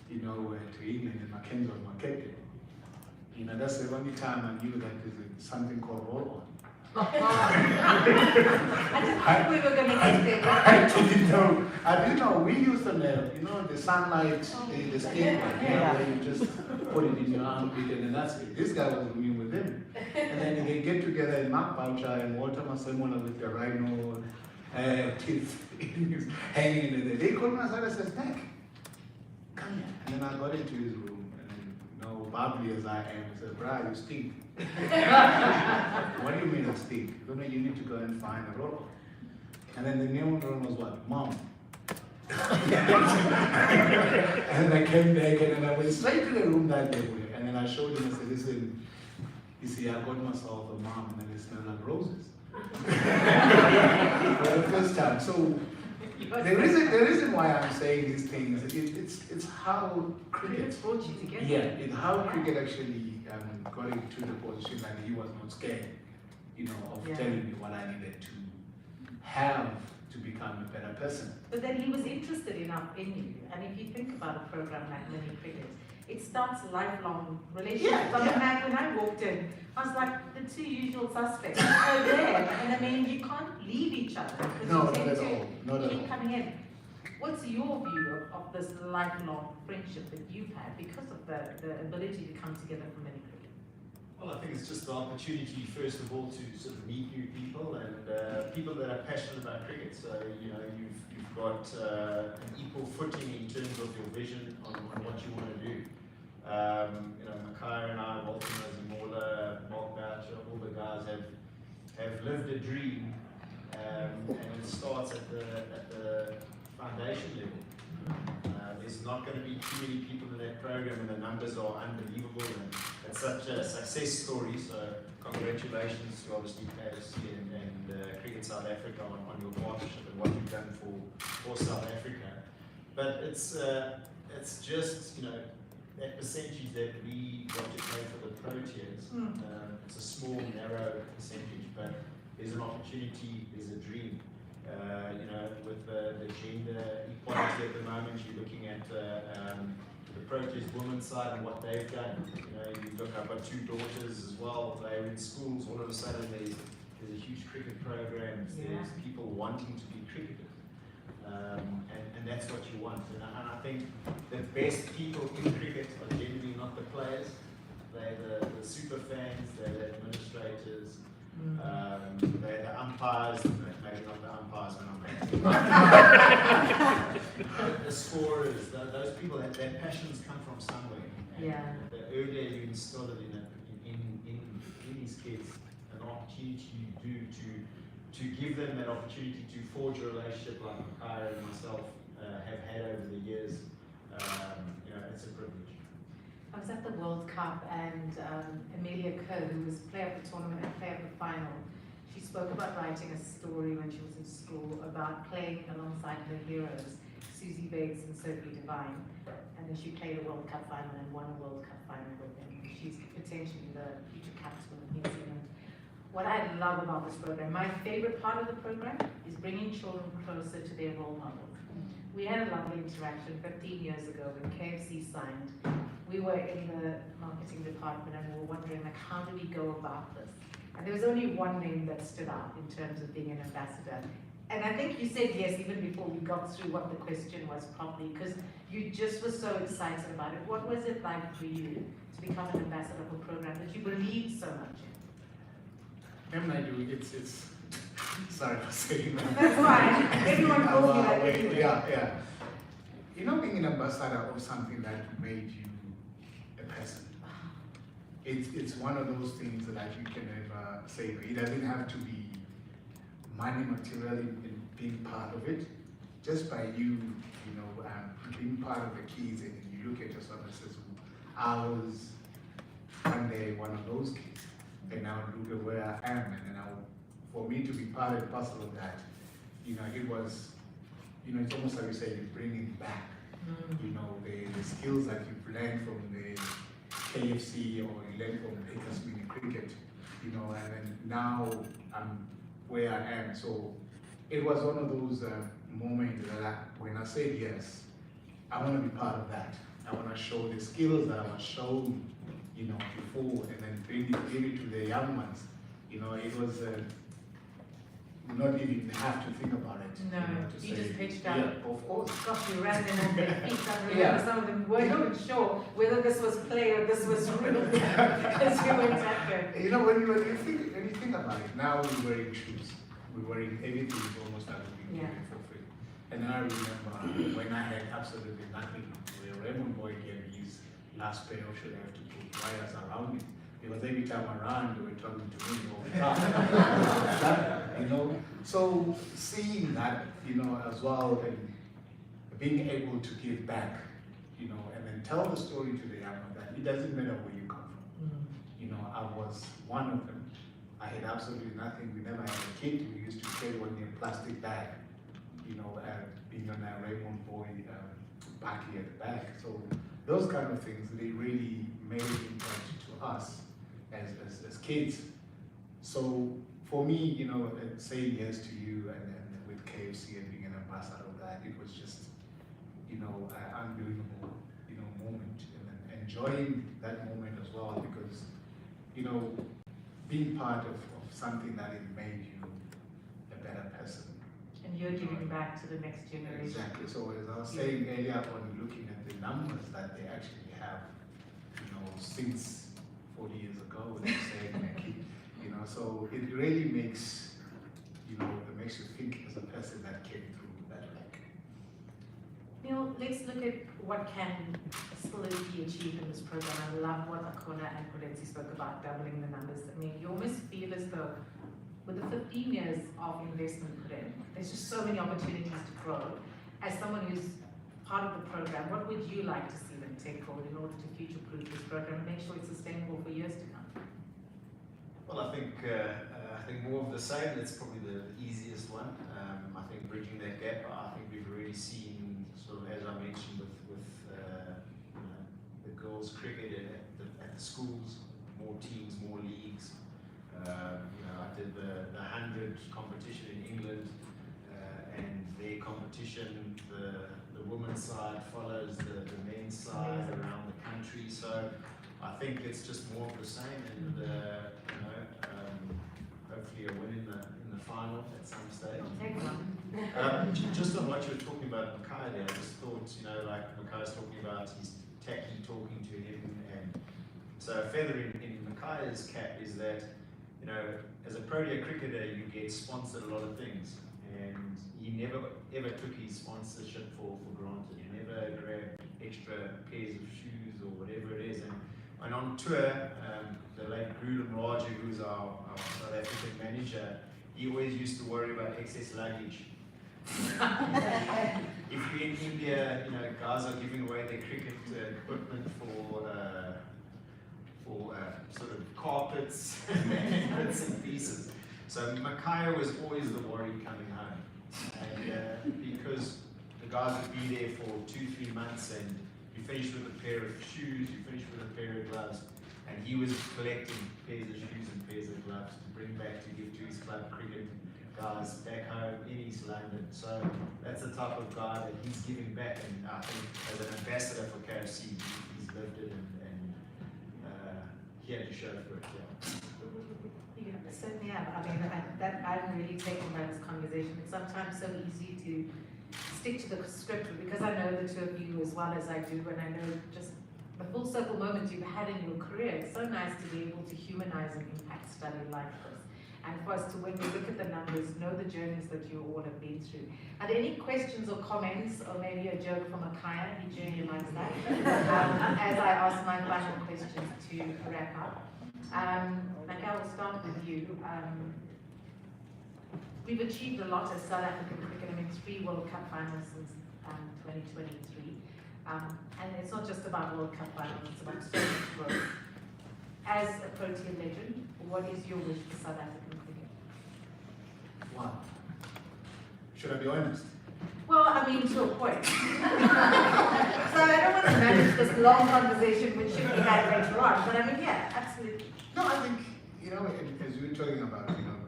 you know, to England, and Mackenzie was my captain. You know, that's the only time I knew that there's something called roll on. I didn't think we were going to get there. I didn't know. We used them, you know, the sunlight, the skin, where you just put it in your armpit and then that's it. This guy was doing with them. And then they get together and Mark Boucher and Walter Masemola with the rhino teeth hanging in there. They called me aside and said, Nick, come here. And then I got into his room and then, you know, bubbly as I am, I said, Brad, you stink. What do you mean I stink? You need to go and find a roll. And then the name of the room was what? Mom. And I came back and then I went straight to the room that day. And then I showed him, I said, listen, you see, I got myself a mom and then it smelled like roses. For the first time. So the reason why I'm saying these things, it's how cricket brought you together. Yeah, it's how cricket actually got into the position that he was not scared, you know, of telling me what I needed to have to become a better person. But then he was interested enough in you, and if you think about a program like Mini Cricket, it starts lifelong relationships. When I walked in, I was like, the two usual suspects are there, and I mean, you can't leave each other because No, you not tend at to all. Not at keep all. coming in. What's your view of this lifelong friendship that you've had because of the ability to come together for Mini Cricket? Well, I think it's just the opportunity, first of all, to sort of meet new people and people that are passionate about cricket. So, you know, you've got an equal footing in terms of your vision on what you want to do. You know, Makai and I, Walter Mazimola, Mark Boucher, all the guys have lived a dream, and it starts at the foundation level. There's not going to be too many people in that program, and the numbers are unbelievable, and it's such a success story. So congratulations to obviously KFC and Cricket South Africa on your partnership and what you've done for South Africa. But it's just, you know, that percentage that we want to pay for the Proteas. It's a small, narrow percentage, but there's an opportunity, there's a dream. You know, with the gender equality at the moment, you're looking at the Proteas women's side and what they've done. You know, you look, I've got 2 daughters as well. They're in schools. All of a sudden, there's a huge cricket program. There's people wanting to be cricketers. And that's what you want. And I think the best people in cricket are generally not the players. They're the super fans, they're the administrators, they're the umpires, maybe not the umpires when I'm batting. The scorers, those people, that passions come from somewhere. And the earlier you instill it in these kids, an opportunity you do to give them that opportunity to forge a relationship like Kyra and myself have had over the years, you know, it's a privilege. I was at the World Cup, and Amelia Kerr, who was player of the tournament and player of the final, she spoke about writing a story when she was in school about playing alongside her heroes, Susie Bates and Sophie Devine, and then she played a World Cup final and won a World Cup final with them. She's potentially the future captain of New Zealand. What I love about this program, my favorite part of the program, is bringing children closer to their role models. We had a lovely interaction 15 years ago when KFC signed. We were in the marketing department and we were wondering, like, how do we go about this? And there was only one name that stood out in terms of being an ambassador. And I think you said yes even before we got through what the question was properly, because you just were so excited about it. What was it like for you to become an ambassador of a program that you believed so much in? It's sorry for saying that. That's fine. Everyone calls me that anyway. Yeah. You know, being an ambassador of something that made you a person. It's one of those things that you can never say. It doesn't have to be money, material in being part of it. Just by you know, being part of the kids, and you look at yourself and says, I was one day one of those kids. And now look at where I am, and now for me to be part and parcel of that, you know, it was, you know, it's almost like you say, you're bringing back, you know, the skills that you've learned from the KFC or you learned from Lakers mini cricket, you know, and then now I'm where I am. So it was one of those moments that when I said yes, I want to be part of that. I want to show the skills that I was shown, you know, before, and then give it to the young ones. You know, it was not even have to think about it. No, you know, to you say, just pitched up. Yeah, of course. Gosh, you ran them on their feet. I remember some of them weren't even sure whether this was play or this was real, because you went after. You know, when you think about it, now we're wearing shoes. We're wearing everything is almost like we're doing for free. And then I remember when I had absolutely nothing, the Raymond boy gave me his last pair of shoes. I have to put wires around it. Because every time around, they were talking to me all the time. You know, so seeing that, you know, as well, and being able to give back, you know, and then tell the story to the young that it doesn't matter where you come from. You know, I was one of them. I had absolutely nothing. We never had a kit. We used to carry one in a plastic bag, you know, being on a Raymond boy party at the back. So those kind of things, they really made an impact to us as kids. So for me, you know, saying yes to you and with KFC and being an ambassador of that, it was just, you know, an unbelievable, you know, moment, and then enjoying that moment as well, because, you know, being part of something that it made you a better person. And you're giving back to the next generation. Exactly. So as I was saying earlier on, looking at the numbers that they actually have, you know, since 40 years ago, they say, you know, so it really makes, you know, it makes you think as a person that came through that like. Neil, let's look at what can still be achieved in this program. I love what Akona and Polensi spoke about, doubling the numbers. I mean, you almost feel as though with the 15 years of investment put in, there's just so many opportunities to grow. As someone who's part of the program, what would you like to see them take forward in order to future-proof this program and make sure it's sustainable for years to come? Well, I think more of the same. That's probably the easiest one. I think bridging that gap. I think we've already seen, sort of as I mentioned, with you know, the girls' cricket at the schools, more teams, more leagues. You know, I did the 100 competition in England, and their competition, the women's side follows the men's side around the country. So I think it's just more of the same, and you know, hopefully a win in the final at some stage. Take one. Just on what you were talking about Makai there, I just thought, you know, like Makai's talking about his Taki talking to him, and so a feather in Makai's cap is that, you know, as a Protea cricketer, you get sponsored a lot of things, and he never ever took his sponsorship for granted. He never grabbed extra pairs of shoes or whatever it is, and on tour, the late Grudem Raja, who's our South African manager, he always used to worry about excess luggage. If you're in India, you know, guys are giving away their cricket equipment for sort of carpets and bits and pieces. So Makai was always the worry coming home, and because the guys would be there for 2-3 months, and you finish with a pair of shoes, you finish with a pair of gloves, and he was collecting pairs of shoes and pairs of gloves to bring back to give to his club cricket guys back home in East London. So that's the type of guy that he's giving back, and I think as an ambassador for KFC, he's lived it, and he had to show for it. Yeah, certainly have. I mean, that I'm really taken by this conversation. It's sometimes so easy to stick to the script, because I know the two of you as well as I do, and I know just the full circle moments you've had in your career. It's so nice to be able to humanize an impact study like this, and for us to, when we look at the numbers, know the journeys that you all have been through. Are there any questions or comments, or maybe a joke from Akaya? He journey likes that. As I ask my final questions to wrap up. Michael, we'll start with you. We've achieved a lot as South African cricket. I mean, 3 World Cup finals since 2023. And it's not just about World Cup finals, it's about so much growth. As a Protea legend, what is your wish for South African cricket? Wow. Should I be honest? Well, I mean, to a point. So I don't want to manage this long conversation which should be had later on, but I mean, yeah, absolutely. No, I think, you know, as you were talking about, you know,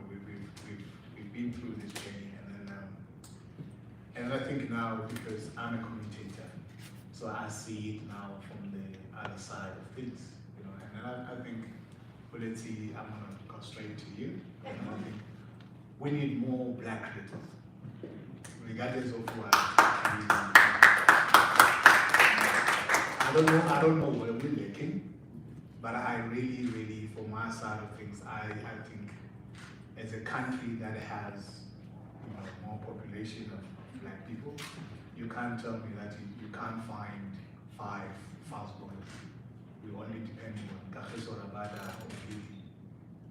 we've been through this journey, and I think now, because I'm a commentator, so I see it now from the other side of things, you know, and I think, well, let's see, I'm gonna go straight to you, and I think we need more black cricketers, regardless of what. I don't know where we're lacking. But I really, for my side of things, I think as a country that has, you know, more population of black people, you can't tell me that you can't find 5 fast bowlers. We only depend on Kagiso Rabada or Gili.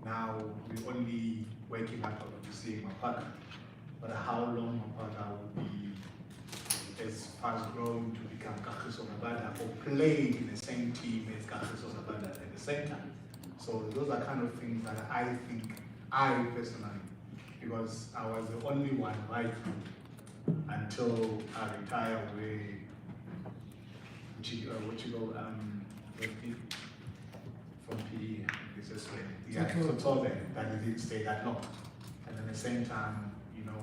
Now we're only waking up to seeing Mapaka. But how long Mapaka will be as fast grown to become Kagiso Rabada or play in the same team as Kagiso Rabada at the same time. So those are kind of things that I think, I personally, because I was the only one right through until I retire away, from PE, this is when, yeah, so told them that it didn't stay that long. And at the same time, you know,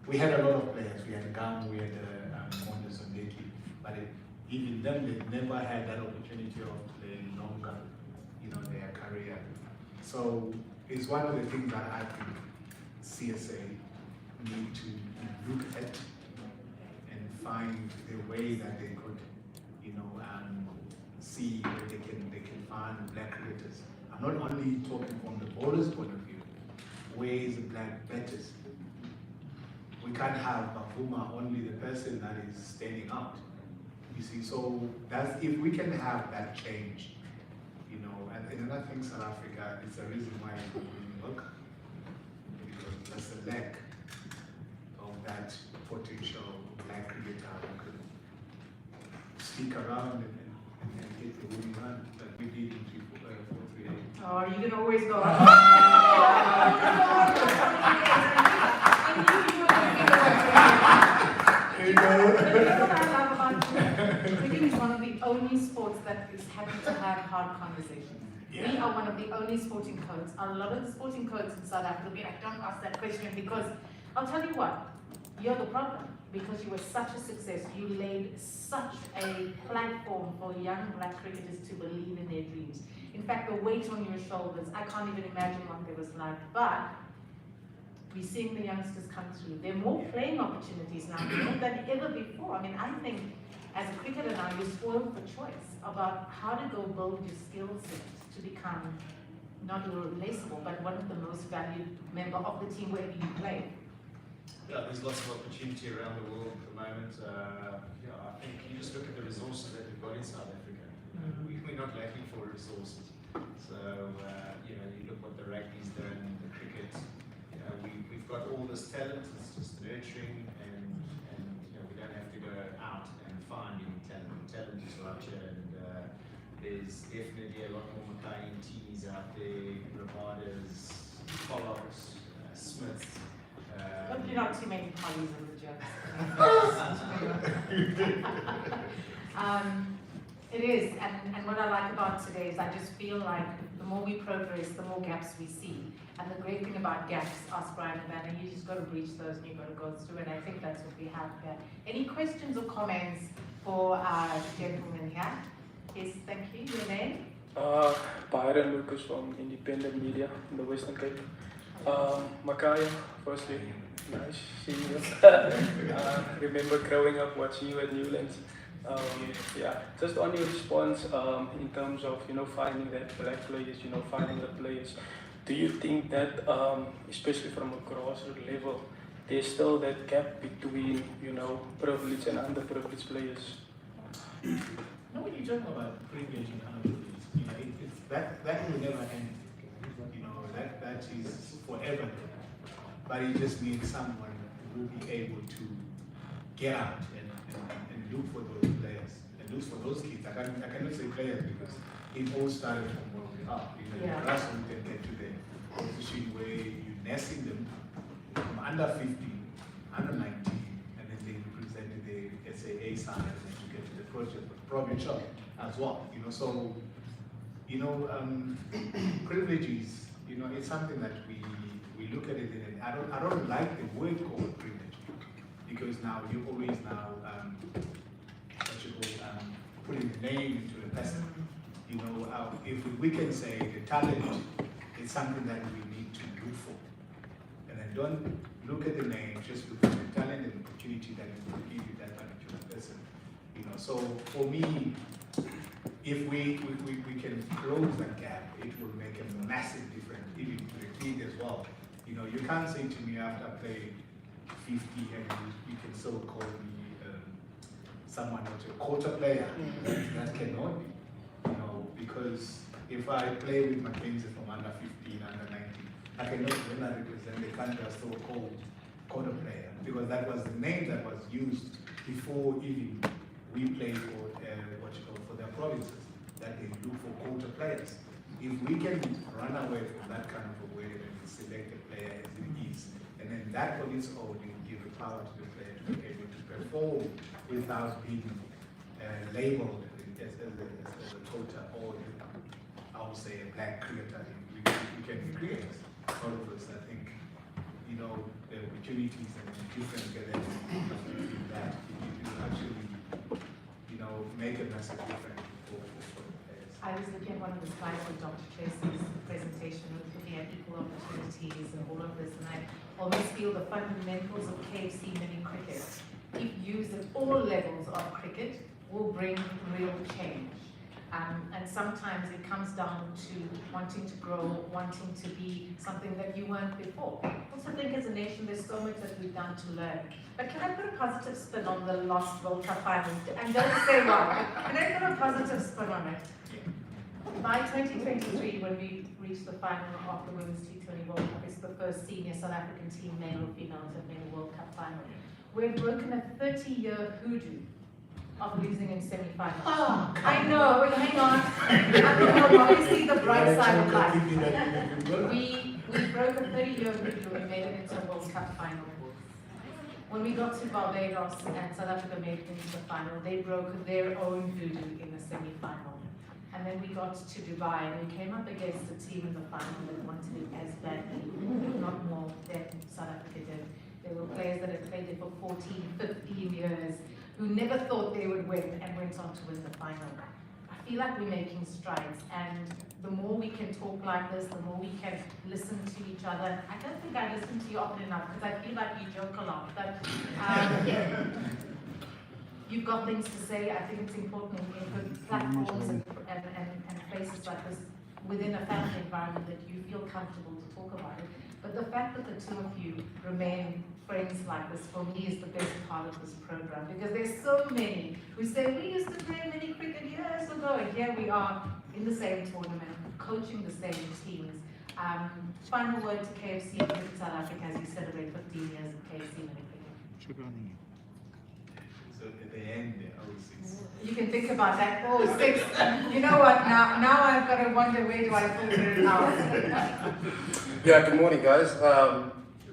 we had a lot of players. We had Gam, we had Mondes and Geki, but even them, they never had that opportunity of playing longer, you know, their career. So it's one of the things that I think CSA need to look at and find the way that they could, you know, see where they can find black cricketers. I'm not only talking from the bowler's point of view. Where is the black batters? We can't have Bafuma only the person that is standing out. You see, so that's, if we can have that change, you know, and I think South Africa is the reason why it didn't work, because there's a lack of that potential black cricket ground, I could sneak around and get the winning run that we did in 4-3-8. Oh, you can always go You know what I love about cricket? Cricket is one of the only sports that is happy to have hard conversations. Yeah. We are one of the only sporting codes. A lot of the sporting codes in South Africa, I don't ask that question because I'll tell you what, you're the problem. Because you were such a success, you laid such a platform for young black cricketers to believe in their dreams. In fact, the weight on your shoulders, I can't even imagine what it was like. But we're seeing the youngsters come through. There are more playing opportunities now than ever before. I mean, I think as a cricketer now, you're spoiled for choice about how to go build your skill set to become not irreplaceable, but one of the most valued member of the team wherever you play. Yeah, there's lots of opportunity around the world at the moment. Yeah, I think you just look at the resources that we've got in South Africa. We're not lacking for resources. So, you know, you look what the rugby's done, the cricket. You know, we've got all this talent. It's just nurturing, and you know, we don't have to go out and find any talent. Talent is right here, and there's definitely a lot more Makai teams out there, Ramadas, Pollocks, Smiths. But you're not too many collies in the jokes. It is, and what I like about today is I just feel like the more we progress, the more gaps we see. And the great thing about gaps, ask Brian and Vanna, you just got to breach those and you've got to go through, and I think that's what we have here. Any questions or comments for our gentleman here? Yes, thank you. Your name? Byron Lucas from Independent Media in the Western Cape. Makaya, firstly, nice seeing you. Remember growing up watching you at Newlands. Yeah, just on your response in terms of, you know, finding that black players, you know, finding the players. Do you think that, especially from a grassroots level, there's still that gap between, you know, privileged and underprivileged players? No, when you talk about privilege and underprivilege, you know, it's that will never end. You know, that is forever. But it just needs someone who will be able to get out and look for those players and look for those kids. I cannot say players because it all started from where we are. You know, Yeah. the grassroots can get to the position where you're nesting them from under 15, under 19, and then they represent the SAA side, and then you get to the provincial as well. You know, so you know, privileges. You know, it's something that we look at it, and I don't like the word called privilege because now you always putting the name into the person. You know, if we can say the talent is something that we need to look for, and then don't look at the name, just look at the talent and opportunity that it will give you that particular person. You know, so for me, if we can close that gap, it will make a massive difference, even to the league as well. You know, you can't say to me after I play 50 and you can still call me someone who's a quarter player. That cannot be, you know, because if I play with Mackenzie from under 15, under 19, I cannot, when I represent the country, I still call quarter player, because that was the name that was used before even we played for for their provinces, that they look for quarter players. If we can run away from that kind of a way and select a player as it is, and then that on its own will give the power to the player to be able to perform without being labeled as a total, or I would say a black cricketer. We can be creators. All of us, I think, you know, the opportunities and the different that you actually, you know, make a massive difference for the players. I was looking at one of the slides with Dr. Tracy's presentation, looking at equal opportunities and all of this, and I almost feel the fundamentals of KFC mini cricket, if used at all levels of cricket, will bring real change. And sometimes it comes down to wanting to grow, wanting to be something that you weren't before. I also think as a nation, there's so much that we've done to learn. But can I put a positive spin on the lost World Cup finals? And don't say why. Can I put a positive spin on it? By 2023, when we reach the final of the Women's T20 World Cup, it's the first senior South African team, male or female, to have made a World Cup final. we've broken a 30-year hoodoo of losing in semi-finals. Oh, I know, hang on. I want to see the bright side of life. We broke a 30-year hoodoo and made it into a World Cup final. When we got to Barbados and South Africa made it into the final, they broke their own hoodoo in the semi-final. And then we got to Dubai and we came up against a team in the final that wanted it as badly, if not more, than South Africa did. There were players that had played there for 14, 15 years who never thought they would win and went on to win the final. I feel like we're making strides, and the more we can talk like this, the more we can listen to each other. I don't think I listen to you often enough because I feel like you joke a lot, but you've got things to say. I think it's important in good platforms and places like this within a family environment that you feel comfortable to talk about it. But the fact that the two of you remain friends like this, for me, is the best part of this program, because there's so many who say, we used to play mini cricket years ago, and here we are in the same tournament, coaching the same teams. Final word to KFC and Cricket South Africa as you celebrate 15 years of KFC mini cricket. So at the end, there, 06. You can think about that. Oh, 6. You know what? Now I've got to wonder, where do I filter it out? Yeah, good morning, guys.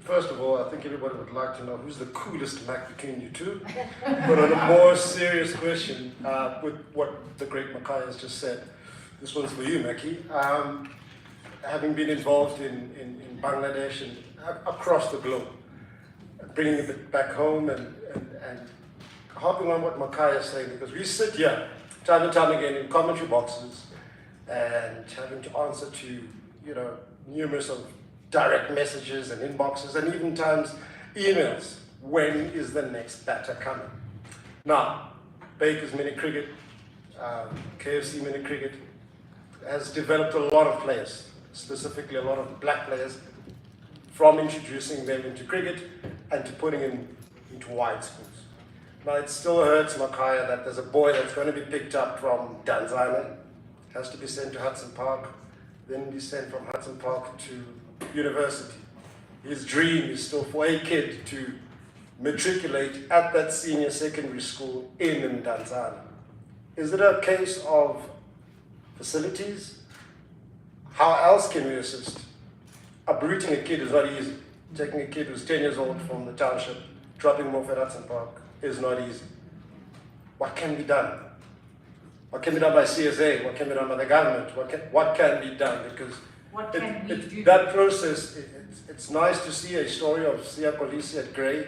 First of all, I think everybody would like to know who's the coolest Mac between you two. But on a more serious question, with what the great Makai has just said, this one's for you, Mackie. Having been involved in Bangladesh and across the globe, bringing it back home and harping on what Makai is saying, because we sit here time and time again in commentary boxes and having to answer to, numerous of direct messages and inboxes and even times emails. When is the next batter coming? Now, Baker's mini cricket, KFC mini cricket has developed a lot of players, specifically a lot of black players, from introducing them into cricket and to putting them into white schools. Now, it still hurts Makaya that there's a boy that's going to be picked up from Tanzania, has to be sent to Hudson Park, then be sent from Hudson Park to university. His dream is still for a kid to matriculate at that senior secondary school in Tanzania. Is it a case of facilities? How else can we assist? Uprooting a kid is not easy. Taking a kid who's 10 years old from the township, dropping him off at Hudson Park is not easy. What can be done? What can be done by CSA? What can be done by the government? What can be done? Because what can we do? That process, it's nice to see a story of Siya Kolisi at Grey,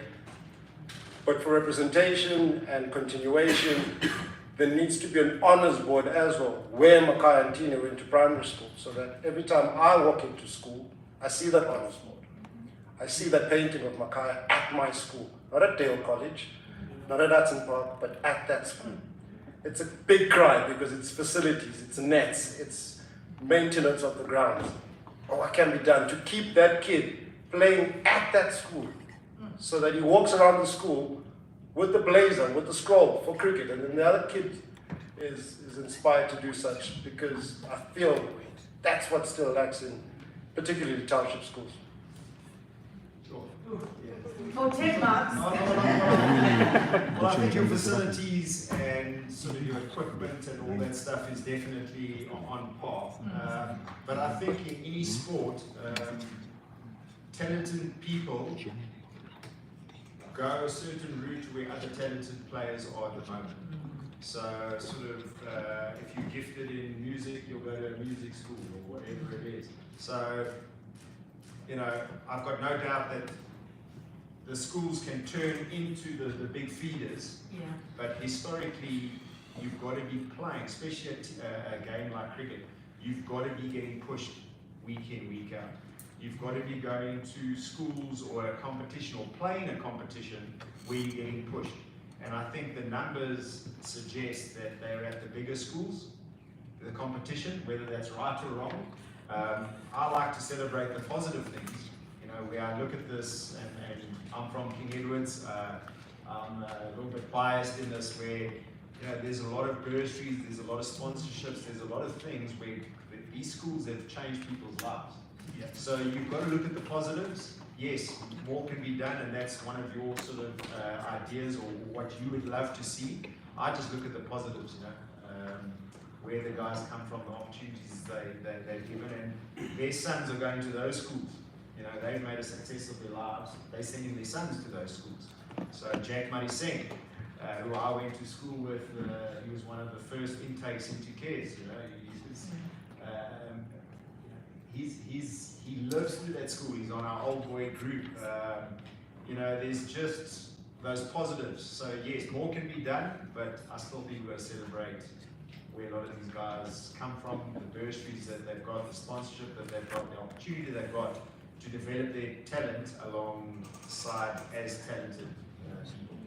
but for representation and continuation, there needs to be an honors board as well, where Makai and Tina went to primary school, so that every time I walk into school, I see that honors board. I see that painting of Makai at my school, not at Dale College, not at Hudson Park, but at that school. It's a big cry because it's facilities, it's nets, it's maintenance of the grounds. But what can be done to keep that kid playing at that school so that he walks around the school with the blazer, with the scroll for cricket, and then the other kid is inspired to do such, because I feel that's what still lacks in particularly township schools. For 10 marks. Well, I think your facilities and sort of your equipment and all that stuff is definitely on par. But I think in any sport, talented people go a certain route where other talented players are at the moment. So sort of, if you're gifted in music, you'll go to a music school or whatever it is. So, I've got no doubt that the schools can turn into the big feeders, but historically you've got to be playing, especially at a game like cricket, you've got to be getting pushed week in, week out. You've got to be going to schools or a competition or playing a competition where you're getting pushed. And I think the numbers suggest that they're at the bigger schools, the competition, whether that's right or wrong. I like to celebrate the positive things. Where I look at this, and I'm from King Edward's, I'm a little bit biased in this, where there's a lot of bursaries, there's a lot of sponsorships, there's a lot of things where these schools have changed people's lives. So you've got to look at the positives, yes, more can be done, and that's one of your sort of ideas or what you would love to see. I just look at the positives, where the guys come from, the opportunities they're given, and their sons are going to those schools. They've made a success of their lives. They're sending their sons to those schools. So Jack Murray Singh, who I went to school with, he was one of the first intakes into KES. He lives through that school. He's on our old boy group. There's just those positives. So yes, more can be done, but I still think we've got to celebrate where a lot of these guys come from, the bursaries that they've got, the sponsorship that they've got, the opportunity they've got to develop their talent alongside as talented people.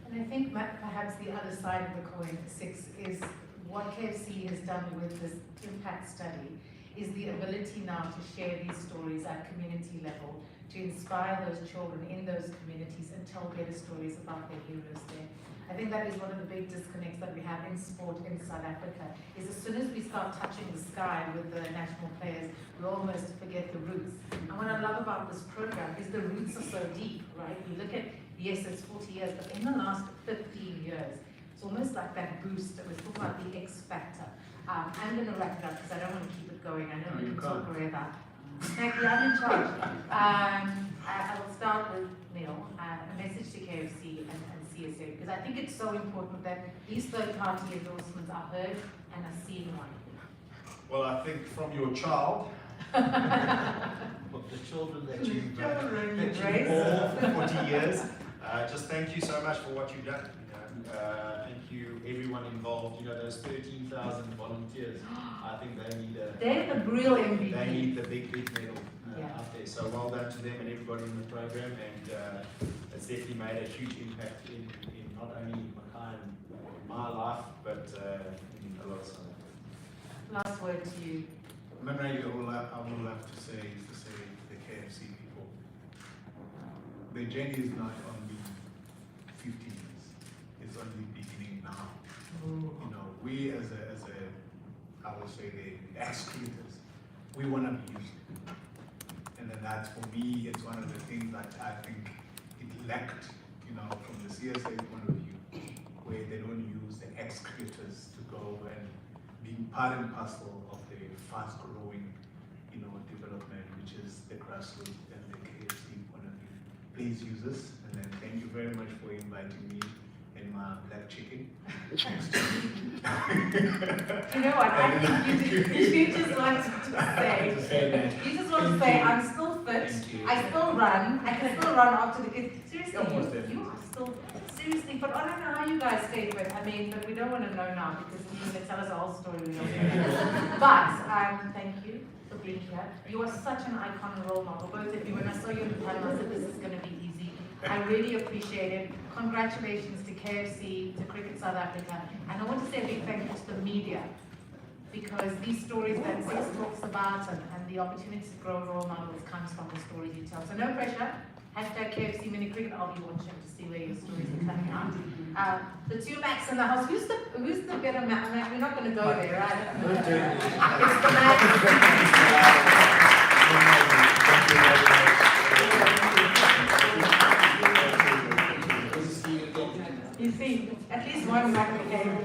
And I think perhaps the other side of the coin, Six, is what KFC has done with this impact study is the ability now to share these stories at community level, to inspire those children in those communities and tell better stories about their heroes there. I think that is one of the big disconnects that we have in sport in South Africa, is as soon as we start touching the sky with the national players, we almost forget the roots. And what I love about this program is the roots are so deep, right? You look at, yes, it's 40 years, but in the last 15 years, it's almost like that boost that was talking about the X factor. I'm going to wrap it up because I don't want to keep it going. I know we can talk forever. Thank you, I'm in charge. I will start with Neil, a message to KFC and CSA, because I think it's so important that these third-party endorsements are heard and are seen widely. Well, I think from your child, But the children that you've Children, all for 40 years, just thank you so much for what you've done. Thank you, everyone involved. Those 13,000 volunteers. I think they need they're the real MVP. They need the big medal Yeah. out there. So well done to them and everybody in the program, and it's definitely made a huge impact in not only Makai and my life, but in a lot of South Africa. Last word to you. Maybe all I would love to say is to say to the KFC people, the journey is not only 15 years, it's only beginning now. We as I would say the ex-creators, we want to be used. And then that's, for me, it's one of the things that I think it lacked, from the CSA point of view, where they don't use the ex-creators to go and being part and parcel of the fast-growing, development, which is the grassroots and the KFC point of view. Please use us, and then thank you very much for inviting me and my black chicken. You know what? I think you just want to say, you just want to say, I'm still fit. Thank you. I still run. I can still run after the kids. Seriously, Almost there. you are still seriously. But I don't know how you guys stay fit. But we don't want to know now because you're going to tell us the whole story. We don't know. But thank you for being here. You are such an icon and role model, both of you. When I saw you in the panel, I said this is going to be easy. I really appreciate it. Congratulations to KFC, to Cricket South Africa, and I want to say a big thank you to the media, because these stories that Six talks about and the opportunity to grow role models comes from the stories you tell. So no pressure. Hashtag KFC Mini Cricket. I'll be watching to see where your stories are coming out. The two Macs in the house. Who's the better Mac? We're not going to go there, right? It's the Mac. You see, at least one Mac became.